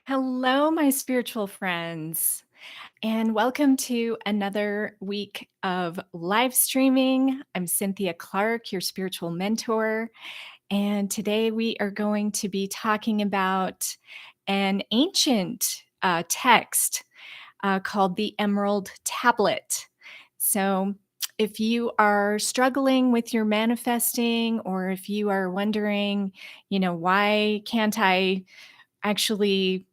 Hello, my spiritual friends, and welcome to another week of live streaming. I'm Cynthia Clark, your spiritual mentor, and today we are going to be talking about an ancient text called the Emerald Tablet. So, if you are struggling with your manifesting, or if you are wondering, why can't I actually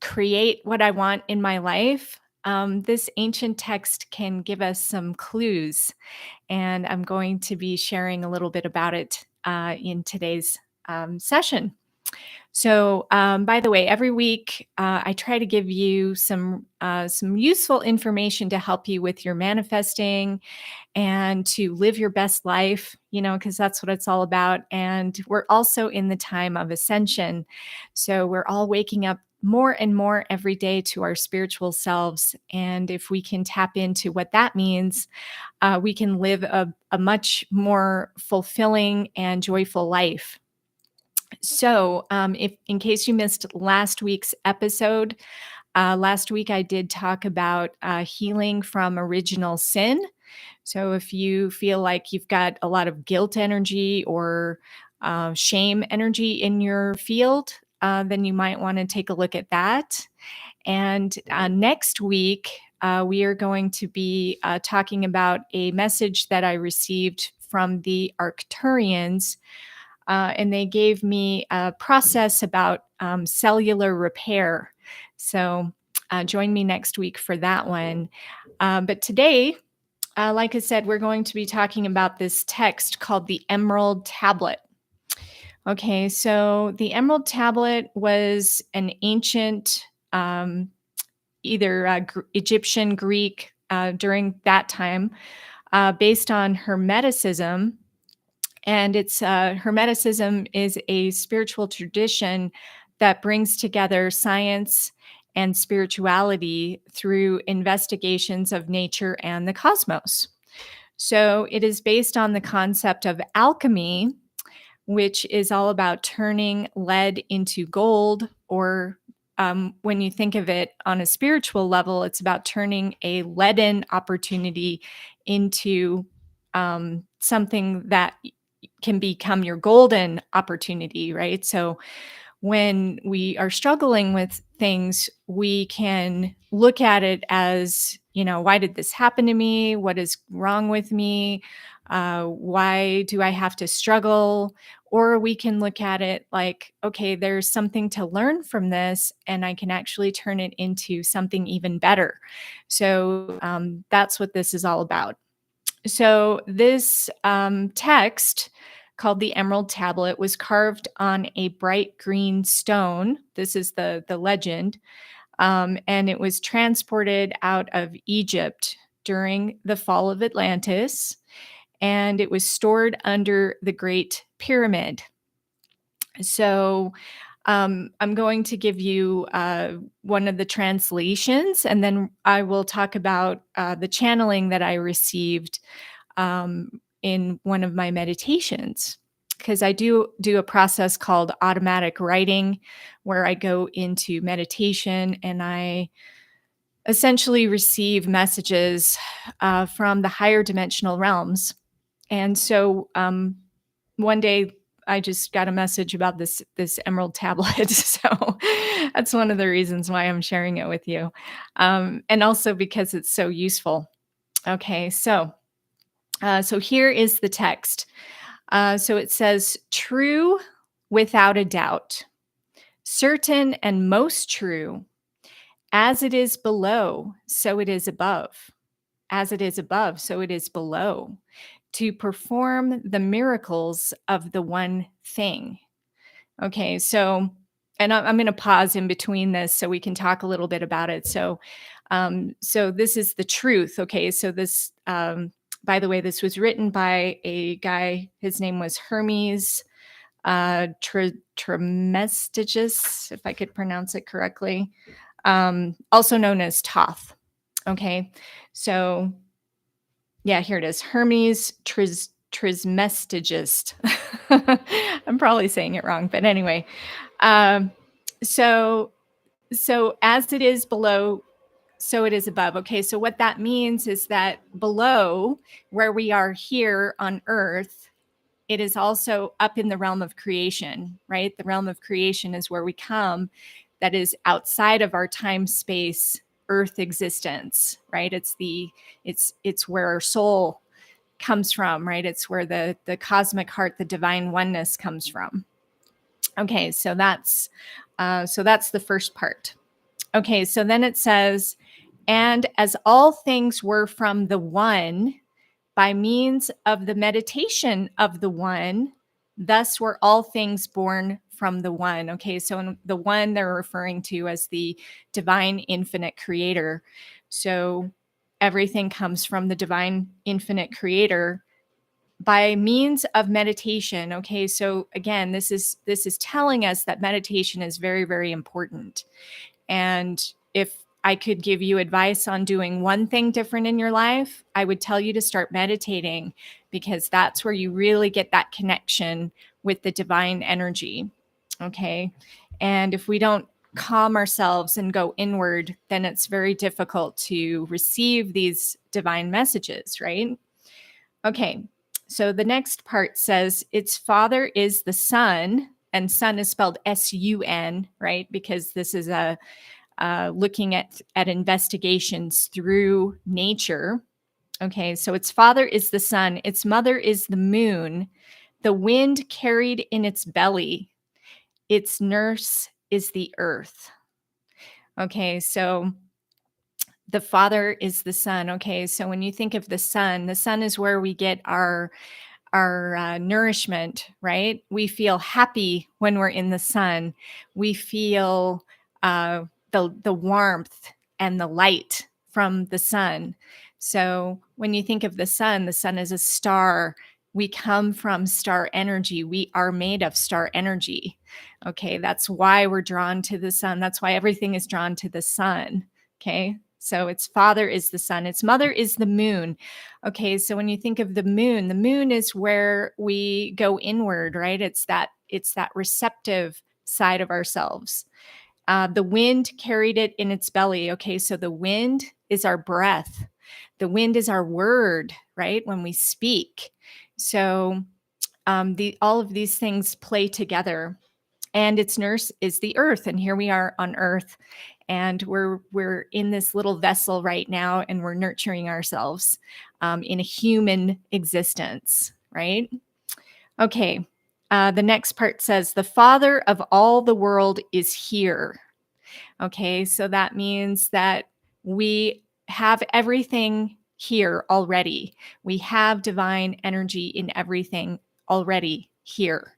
create what I want in my life, this ancient text can give us some clues. And I'm going to be sharing a little bit about it in today's session. So, by the way, every week I try to give you some useful information to help you with your manifesting and to live your best life. Because that's what it's all about. And we're also in the time of ascension, so we're all waking up more and more every day to our spiritual selves. And if we can tap into what that means, we can live a much more fulfilling and joyful life. So, if in case you missed last week's episode, last week I did talk about healing from original sin. So, if you feel like you've got a lot of guilt energy or shame energy in your field, then you might want to take a look at that. And next week, we are going to be talking about a message that I received from the Arcturians, and they gave me a process about cellular repair. So join me next week for that one. But today, like I said, we're going to be talking about this text called the Emerald Tablet. Okay, so the Emerald Tablet was an ancient, either Egyptian, Greek, during that time, based on Hermeticism. And it's Hermeticism is a spiritual tradition that brings together science and spirituality through investigations of nature and the cosmos. So it is based on the concept of alchemy, which is all about turning lead into gold, or when you think of it on a spiritual level, it's about turning a leaden opportunity into something that can become your golden opportunity, right? So when we are struggling with things, we can look at it as, why did this happen to me? What is wrong with me? Why do I have to struggle? Or we can look at it like, okay, there's something to learn from this, and I can actually turn it into something even better. So that's what this is all about. So this text called the Emerald Tablet was carved on a bright green stone. This is the legend, and it was transported out of Egypt during the fall of Atlantis, and it was stored under the Great Pyramid. So I'm going to give you one of the translations, and then I will talk about the channeling that I received in one of my meditations. Because I do a process called automatic writing, where I go into meditation and I essentially receive messages from the higher dimensional realms. And so one day I just got a message about this emerald tablet. So that's one of the reasons why I'm sharing it with you. And also because it's so useful. Okay, so here is the text. So it says, true without a doubt, certain and most true, as it is below, so it is above. As it is above, so it is below, to perform the miracles of the one thing. Okay, so, and I'm going to pause in between this so we can talk a little bit about it. So this is the truth. Okay, so this, by the way, this was written by a guy. His name was Hermes Trismegistus, if I could pronounce it correctly, also known as Thoth. Okay, so yeah, here it is. Hermes Trismegistus. I'm probably saying it wrong, but anyway. Um, so So as it is below, so it is above. Okay, so what that means is that below where we are here on earth, it is also up in the realm of creation, right? The realm of creation is where we come, that is outside of our time space earth existence, right? It's where our soul comes from, right? It's where the cosmic heart, the divine oneness comes from. Okay, so that's the first part. Okay, so then it says, and as all things were from the one, by means of the meditation of the one, thus were all things born from the one. Okay, so in the one they're referring to as the divine infinite creator. So everything comes from the divine infinite creator by means of meditation. Okay, so again, this is telling us that meditation is very, very important. And if I could give you advice on doing one thing different in your life, I would tell you to start meditating, because that's where you really get that connection with the divine energy. Okay. And if we don't calm ourselves and go inward, then it's very difficult to receive these divine messages, right? Okay. So the next part says, its father is the sun, and sun is spelled S-U-N, right? Because this is a looking at investigations through nature. Okay, so its father is the sun, its mother is the moon, the wind carried in its belly, its nurse is the earth. Okay, so the father is the sun. Okay, so when you think of the sun is where we get our nourishment, right? We feel happy when we're in the sun. We feel the warmth and the light from the sun. So when you think of the sun is a star. We come from star energy. We are made of star energy. Okay, that's why we're drawn to the sun. That's why everything is drawn to the sun. Okay, so its father is the sun, its mother is the moon. Okay, so when you think of the moon is where we go inward, right? It's that receptive side of ourselves. The wind carried it in its belly. Okay, so the wind is our breath. The wind is our word, right? When we speak. So the all of these things play together. And its nurse is the earth, and here we are on earth, and we're in this little vessel right now, and we're nurturing ourselves in a human existence, right? Okay. The next part says, the father of all the world is here. Okay, so that means that we have everything here already. We have divine energy in everything already here.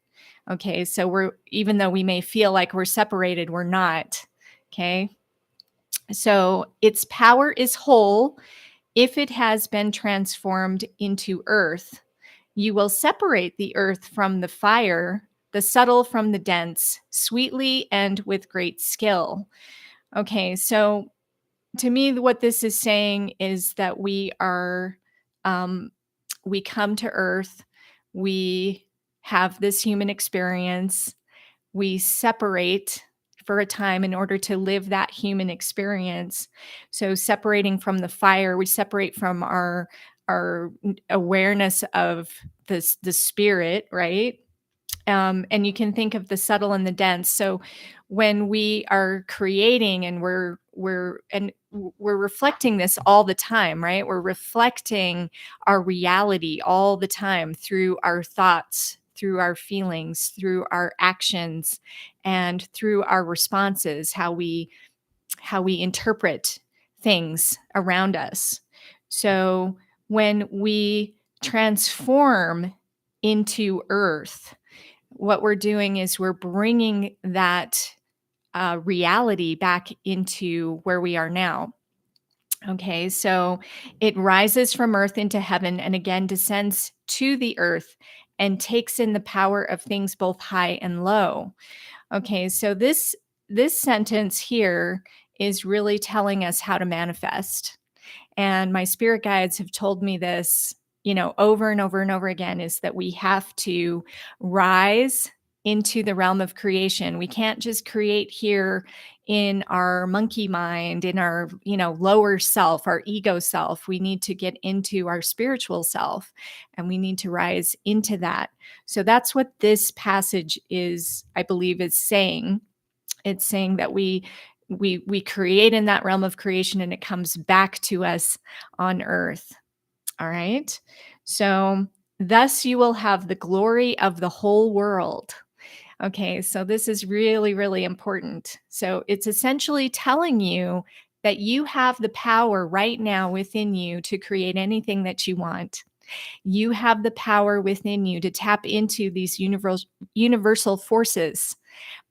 Okay, so even though we may feel like we're separated, we're not. Okay, so its power is whole. If it has been transformed into earth, you will separate the earth from the fire, the subtle from the dense, sweetly and with great skill. Okay, so to me, what this is saying is that um, we come to Earth, we have this human experience, we separate for a time in order to live that human experience. So separating from the fire, we separate from our awareness of the spirit, right? And you can think of the subtle and the dense. So when we are creating and we're reflecting this all the time, right? We're reflecting our reality all the time through our thoughts, through our feelings, through our actions, and through our responses, how we interpret things around us. So when we transform into earth, what we're doing is we're bringing that reality back into where we are now. Okay, so it rises from earth into heaven and again descends to the earth and takes in the power of things both high and low. Okay, so this sentence here is really telling us how to manifest. And my spirit guides have told me this, over and over and over again, is that we have to rise into the realm of creation. We can't just create here in our monkey mind, in our, lower self, our ego self. We need to get into our spiritual self, and we need to rise into that. So that's what this passage is, I believe, is saying. It's saying that we create in that realm of creation, and it comes back to us on earth. All right. So thus you will have the glory of the whole world. Okay, so this is really, really important. So it's essentially telling you that you have the power right now within you to create anything that you want. You have the power within you to tap into these universal forces,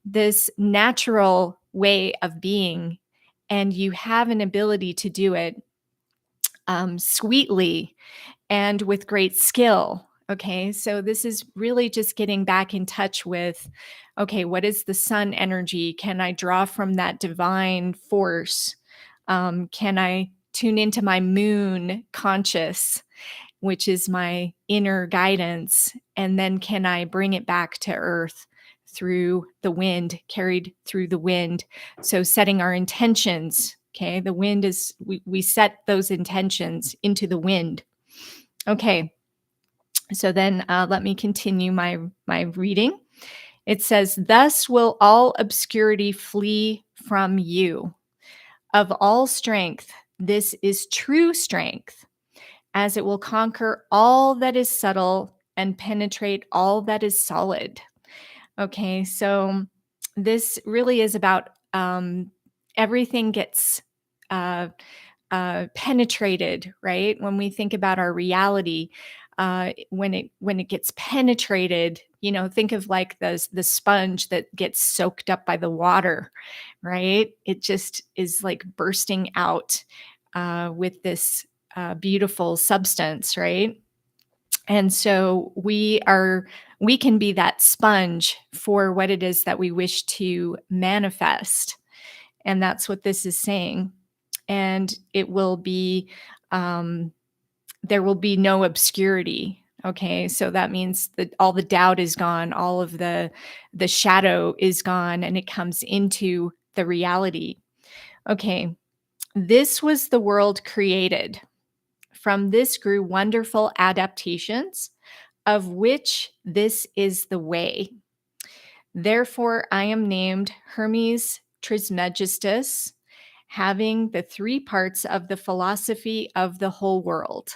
this natural way of being, and you have an ability to do it sweetly and with great skill. Okay, so this is really just getting back in touch with, okay, what is the sun energy? Can I draw from that divine force? Can I tune into my moon conscious, which is my inner guidance? And then can I bring it back to earth through the wind, carried through the wind? So setting our intentions. Okay, the wind is, we set those intentions into the wind. Okay, so then let me continue my reading. It says, "Thus will all obscurity flee from you. Of all strength, this is true strength, as it will conquer all that is subtle and penetrate all that is solid." Okay, so this really is about everything gets uh, penetrated, right? When we think about our reality, when it gets penetrated, think of like the sponge that gets soaked up by the water, right? It just is like bursting out with this beautiful substance, right? And so we can be that sponge for what it is that we wish to manifest. And that's what this is saying. And it will be, there will be no obscurity. Okay, so that means that all the doubt is gone, all of the shadow is gone, and it comes into the reality. Okay, this was the world created. From this grew wonderful adaptations, of which this is the way. Therefore, I am named Hermes Trismegistus, having the three parts of the philosophy of the whole world.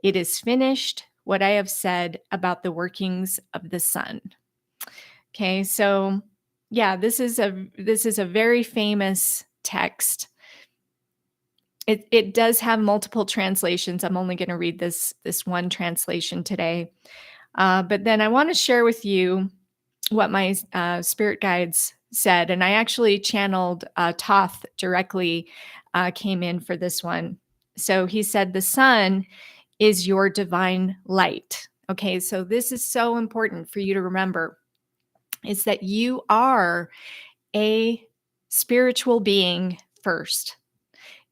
It is finished, what I have said about the workings of the sun. Okay, so yeah, this is a very famous text. It does have multiple translations. I'm only going to read this one translation today, but then I want to share with you what my spirit guides said, and I actually channeled Toth directly. Came in for this one. So he said, "The sun is your divine light." Okay, so this is so important for you to remember, is that you are a spiritual being first.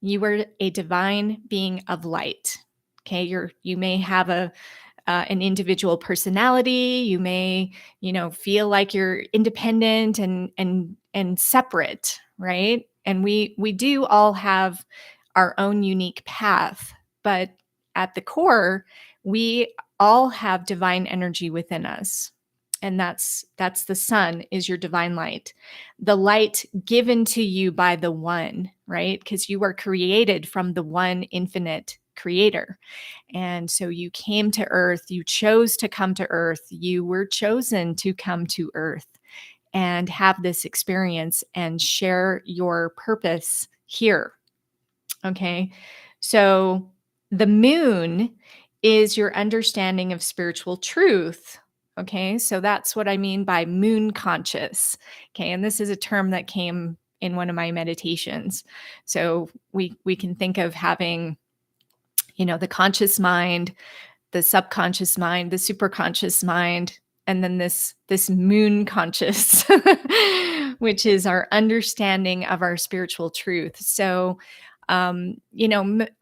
You are a divine being of light. Okay, you may have an individual personality. You may, feel like you're independent and separate, right? And we do all have our own unique path, but at the core, we all have divine energy within us. And that's the sun is your divine light. The light given to you by the one, right? Because you are created from the one infinite creator. And so you came to earth, you chose to come to earth, you were chosen to come to earth and have this experience and share your purpose here. Okay. So the moon is your understanding of spiritual truth. Okay. So that's what I mean by moon conscious. Okay. And this is a term that came in one of my meditations. So we can think of having, the conscious mind, the subconscious mind, the superconscious mind, and then this moon conscious, which is our understanding of our spiritual truth. So, a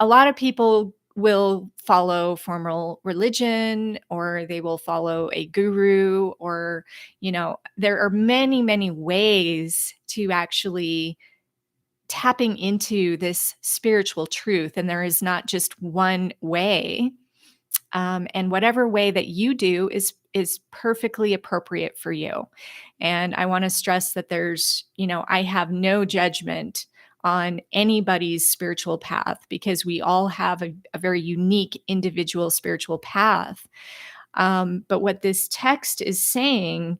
lot of people will follow formal religion, or they will follow a guru, or, there are many, many ways to actually tapping into this spiritual truth. And there is not just one way. And whatever way that you do is perfectly appropriate for you. And I want to stress that I have no judgment on anybody's spiritual path, because we all have a very unique individual spiritual path. But what this text is saying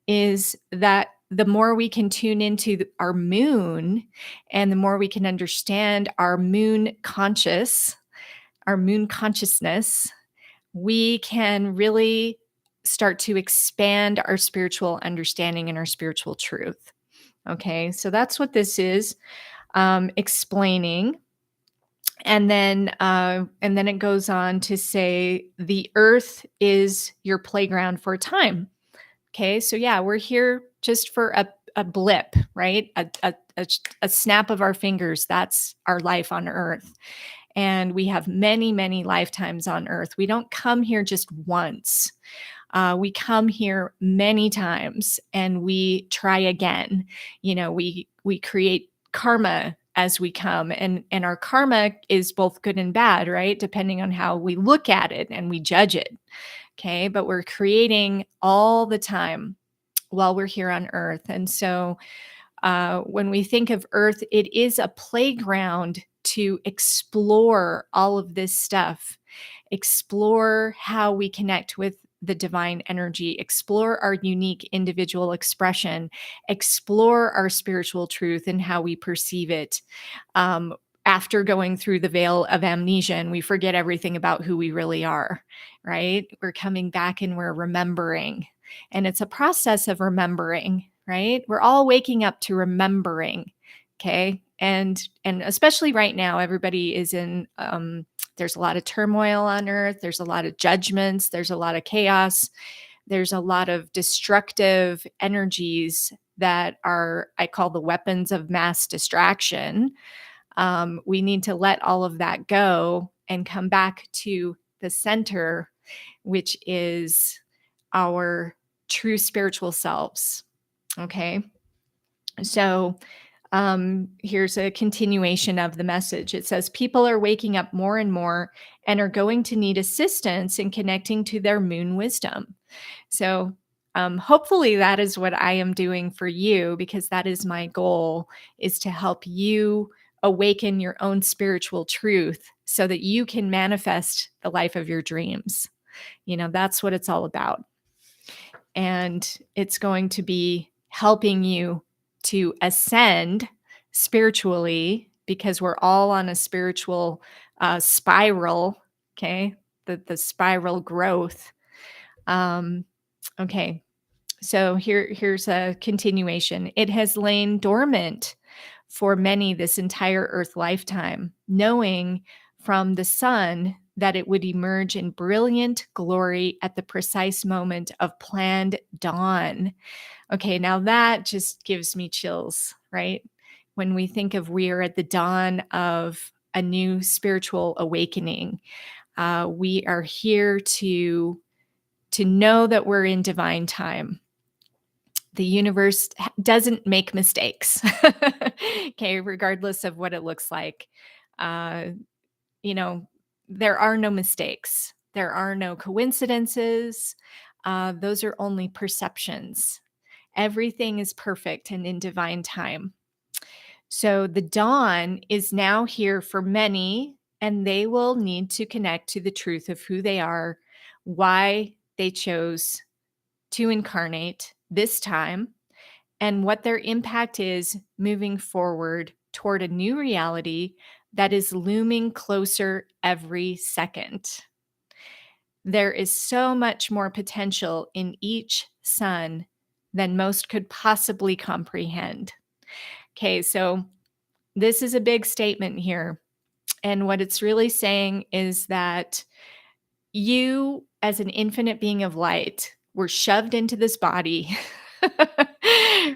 is that the more we can tune into our moon, and the more we can understand our moon consciousness, we can really start to expand our spiritual understanding and our spiritual truth. Okay, so that's what this is explaining. And then it goes on to say the earth is your playground for time. Okay, so yeah, we're here just for a blip, right? A snap of our fingers. That's our life on earth. And we have many, many lifetimes on earth. We don't come here just once. We come here many times, and we try again. We create karma as we come, and our karma is both good and bad, right? Depending on how we look at it and we judge it. Okay, but we're creating all the time while we're here on earth. And so when we think of earth, it is a playground to explore all of this stuff, explore how we connect with the divine energy, explore our unique individual expression, explore our spiritual truth and how we perceive it. After going through the veil of amnesia, and we forget everything about who we really are, right? We're coming back and we're remembering. And it's a process of remembering, right? We're all waking up to remembering. Okay. And especially right now, everybody is in there's a lot of turmoil on earth. There's a lot of judgments. There's a lot of chaos. There's a lot of destructive energies that are, I call, the weapons of mass distraction. We need to let all of that go and come back to the center, which is our true spiritual selves. Okay. So here's a continuation of the message. It says, people are waking up more and more and are going to need assistance in connecting to their moon wisdom. So hopefully that is what I am doing for you, because that is my goal, is to help you awaken your own spiritual truth so that you can manifest the life of your dreams. That's what it's all about. And it's going to be helping you to ascend spiritually, because we're all on a spiritual spiral. Okay. The spiral growth. Okay. So here's a continuation. It has lain dormant for many this entire earth lifetime, knowing from the sun that it would emerge in brilliant glory at the precise moment of planned dawn. Okay, now that just gives me chills, right? When we think of we are at the dawn of a new spiritual awakening, we are here to know that we're in divine time. The universe doesn't make mistakes, okay, regardless of what it looks like. Uh, there are no mistakes. There are no coincidences. Those are only perceptions. Everything is perfect and in divine time. So the dawn is now here for many, and they will need to connect to the truth of who they are, why they chose to incarnate this time, and what their impact is moving forward toward a new reality that is looming closer every second. There is so much more potential in each sun than most could possibly comprehend. Okay, so this is a big statement here. And what it's really saying is that you, as an infinite being of light, were shoved into this body,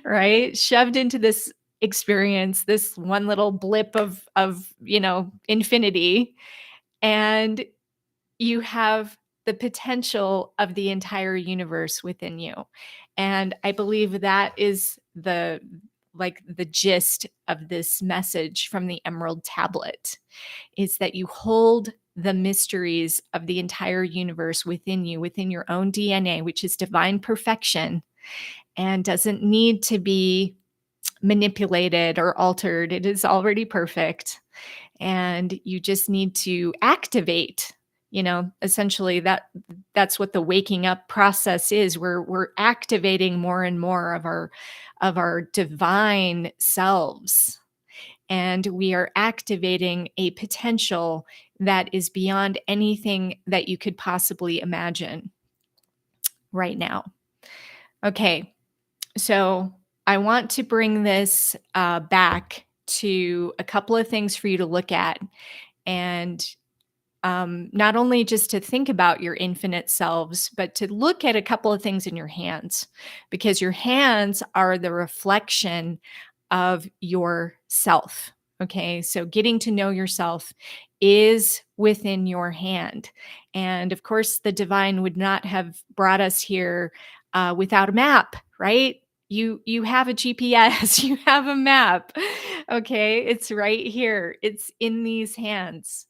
right? Shoved into this experience, this one little blip of infinity. and you have the potential of the entire universe within you. And I believe that is the gist of this message from the Emerald Tablet, is that you hold the mysteries of the entire universe within you, within your own DNA, which is divine perfection and doesn't need to be manipulated or altered. It is already perfect. And you just need to activate, essentially that's what the waking up process is. We're activating more and more of our divine selves, and we are activating a potential that is beyond anything that you could possibly imagine right now. Okay, so I want to bring this back to a couple of things for you to look at, and not only just to think about your infinite selves, but to look at a couple of things in your hands, because your hands are the reflection of yourself. Okay, so getting to know yourself is within your hand. And of course, the divine would not have brought us here without a map, right? You have a GPS, you have a map. Okay, it's right here. It's in these hands.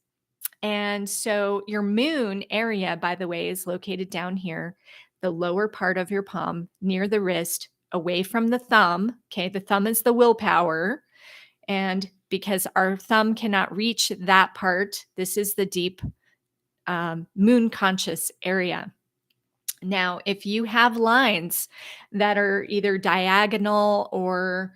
And so your moon area, by the way, is located down here, the lower part of your palm near the wrist, away from the thumb. Okay, the thumb is the willpower. And because our thumb cannot reach that part, this is the deep moon conscious area. Now, if you have lines that are either diagonal or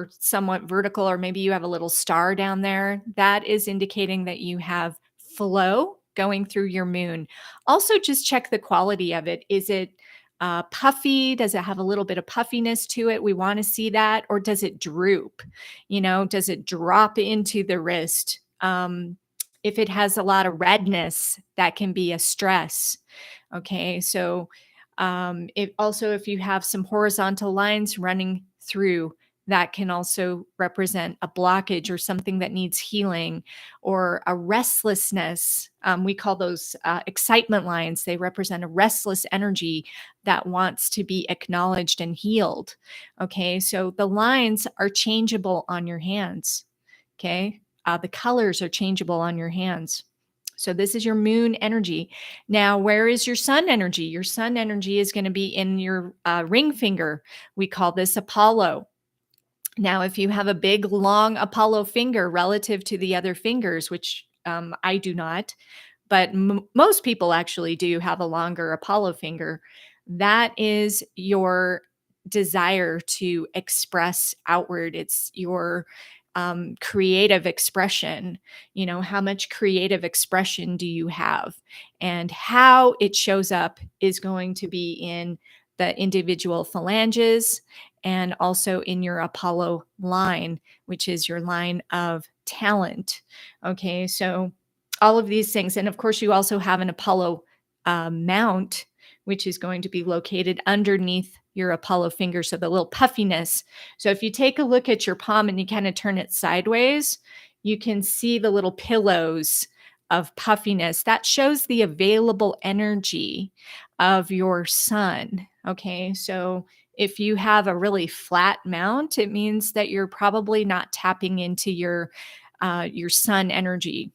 somewhat vertical, or maybe you have a little star down there, that is indicating that you have flow going through your moon. Also, just check the quality of it. Is it puffy? Does it have a little bit of puffiness to it? We want to see that. Or does it droop? Does it drop into the wrist? If it has a lot of redness, that can be a stress. Okay, so if you have some horizontal lines running through, that can also represent a blockage or something that needs healing, or a restlessness. We call those excitement lines. They represent a restless energy that wants to be acknowledged and healed. Okay, so the lines are changeable on your hands. Okay, the colors are changeable on your hands. So this is your moon energy. Now, where is your sun energy? Your sun energy is going to be in your ring finger. We call this Apollo. Now, if you have a big, long Apollo finger relative to the other fingers, which I do not, but most people actually do have a longer Apollo finger, that is your desire to express outward. It's your creative expression. How much creative expression do you have? And how it shows up is going to be in the individual phalanges and also in your Apollo line, which is your line of talent. Okay, so all of these things. And of course, you also have an Apollo mount, which is going to be located underneath your Apollo finger. So the little puffiness. So if you take a look at your palm and you kind of turn it sideways, you can see the little pillows of puffiness. That shows the available energy of your sun. Okay, so if you have a really flat mount, it means that you're probably not tapping into your sun energy.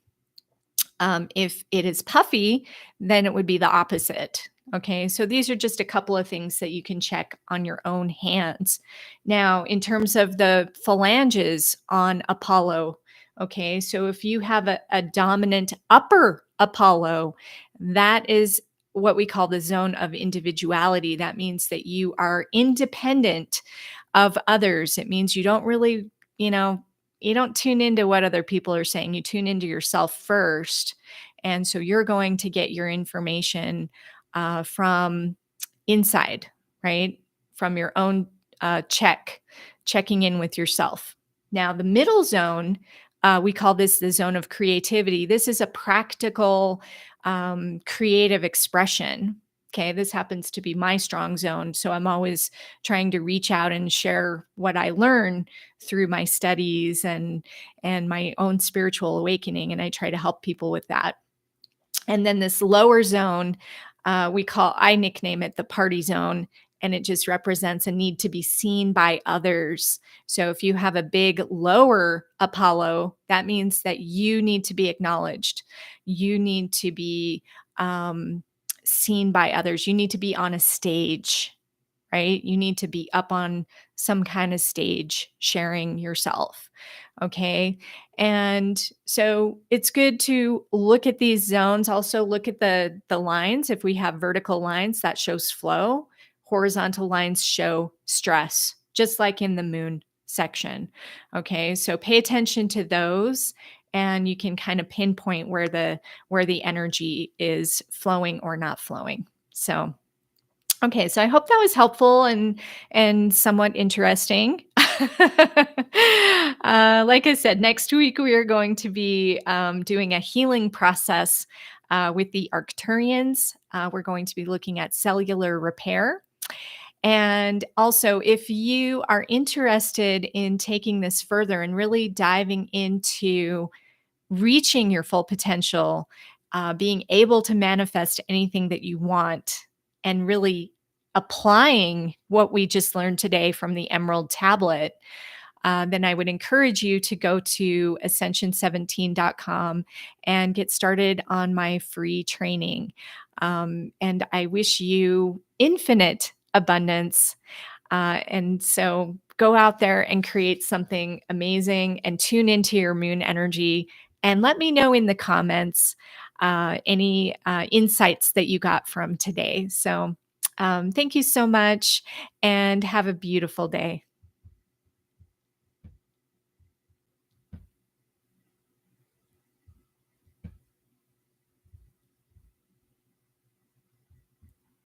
If it is puffy, then it would be the opposite. Okay, so these are just a couple of things that you can check on your own hands. Now, in terms of the phalanges on Apollo, okay, so if you have a dominant upper Apollo, that is what we call the zone of individuality. That means that you are independent of others. It means you don't really, you don't tune into what other people are saying. You tune into yourself first. And so you're going to get your information from inside, right? From your own checking in with yourself. Now, the middle zone, we call this the zone of creativity. This is a practical, creative expression. Okay, this happens to be my strong zone. So I'm always trying to reach out and share what I learn through my studies and my own spiritual awakening. And I try to help people with that. And then this lower zone, I nickname it the party zone, and it just represents a need to be seen by others. So if you have a big lower Apollo, that means that you need to be acknowledged. You need to be um, seen by others. You need to be on a stage, right? You need to be up on some kind of stage sharing yourself. Okay. And so it's good to look at these zones, also look at the lines. If we have vertical lines, that shows flow. Horizontal lines show stress, just like in the moon section. Okay. So pay attention to those and you can kind of pinpoint where the energy is flowing or not flowing. So okay, so I hope that was helpful and somewhat interesting. Like I said, next week we are going to be doing a healing process with the Arcturians. We're going to be looking at cellular repair. And also, if you are interested in taking this further and really diving into reaching your full potential, being able to manifest anything that you want, and really applying what we just learned today from the Emerald Tablet, then I would encourage you to go to ascension17.com and get started on my free training. And I wish you infinite abundance. And so go out there and create something amazing and tune into your moon energy. And let me know in the comments any insights that you got from today. So thank you so much and have a beautiful day.